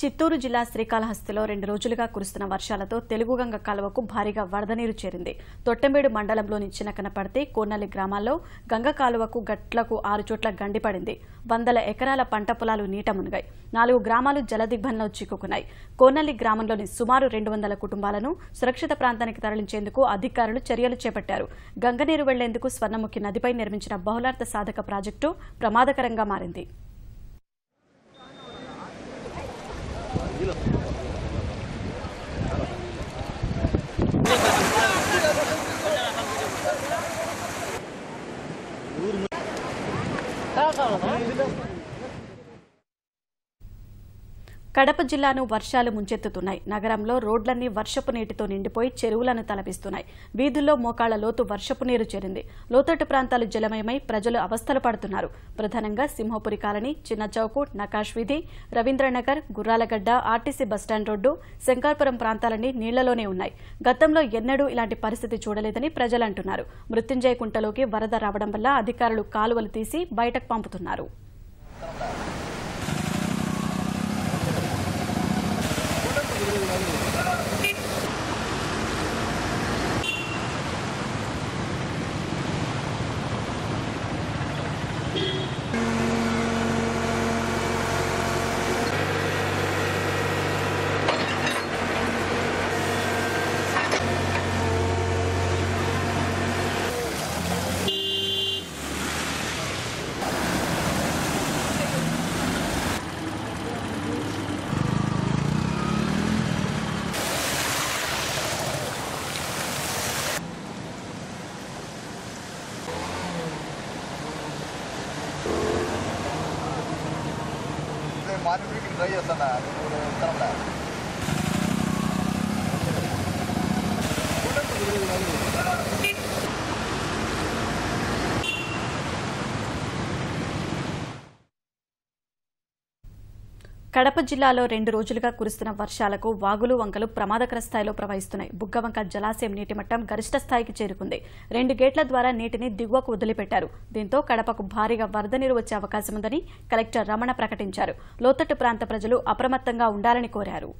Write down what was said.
చిత్తూరు జిల్లా శ్రీకాళహస్తిలో 2 రోజులుగా కురుస్తున్న వర్షాలతో తెలుగుగంగ కాలువకు భారీగా వరద నీరు చేరింది. తొట్టెంబేడు మండలంలోని చినకనపర్తి, కోన్నల్లి గ్రామాల్లో గంగ కాలువకు గట్లకు 6 చోట్ల గండిపడింది. వందల ఎకరాల పంట పొలాలు నీట మునిగాయి. 4 గ్రామాలు జలదిగ్బంధంలో చిక్కుకున్నాయి. కోన్నల్లి గ్రామంలోని సుమారు 200 కుటుంబాలను సురక్షిత ప్రాంతానికి తరలించేందుకు అధికారులు చర్యలు చేపట్టారు. గంగనీరు వెళ్లేందుకు స్వర్ణముఖి నదిపై నిర్మించిన బహుళార్థ సాధక ప్రాజెక్టు ప్రమాదకరంగా మారింది. కడప జిల్లాను వర్షాలు ముంచెత్తుతున్నాయి. నగరంలో రోడ్లన్నీ వర్షపు నీటితో నిండిపోయి చెరువులను తలపిస్తున్నాయి. వీధుల్లో మోకాళ్ల లోతు వర్షపు నీరు చేరింది. లోతట్టు ప్రాంతాలు జలమయమై ప్రజలు అవస్థలు పడుతున్నారు. ప్రధానంగా సింహపురి కాలనీ, చిన్న చౌకు, నకాష్ వీధి, Ravindranagar, Gurralagadda, RTC bus stand road, శంకర్పురం ప్రాంతాలన్నీ నీళ్లలోనే ఉన్నాయి. గతంలో ఎన్నడూ ఇలాంటి పరిస్థితి చూడలేదని ప్రజలంటున్నారు. మృత్యుంజయ కుంటలోకి వరద రావడం వల్ల అధికారులు కాలువలు తీసి బయటకు పంపుతున్నారు. మార్కెటింగ్ ట్రై చేస్తాను కడప జిల్లాలో 2 రోజులుగా కురుస్తున్న వర్షాలకు వాగులు, వంకలు ప్రమాదకర స్థాయిలో ప్రవహిస్తున్నాయి. బుగ్గవంక జలాశయం నీటి మట్టం గరిష్ట స్థాయికి చేరుకుంది. 2 గేట్ల ద్వారా నీటిని దిగువకు వదిలిపెట్టారు. దీంతో కడపకు భారీగా వరద నీరు వచ్చే అవకాశం ఉందని కలెక్టర్ రమణ ప్రకటించారు. లోతట్టు ప్రాంత ప్రజలు అప్రమత్తంగా ఉండాలని కోరారు.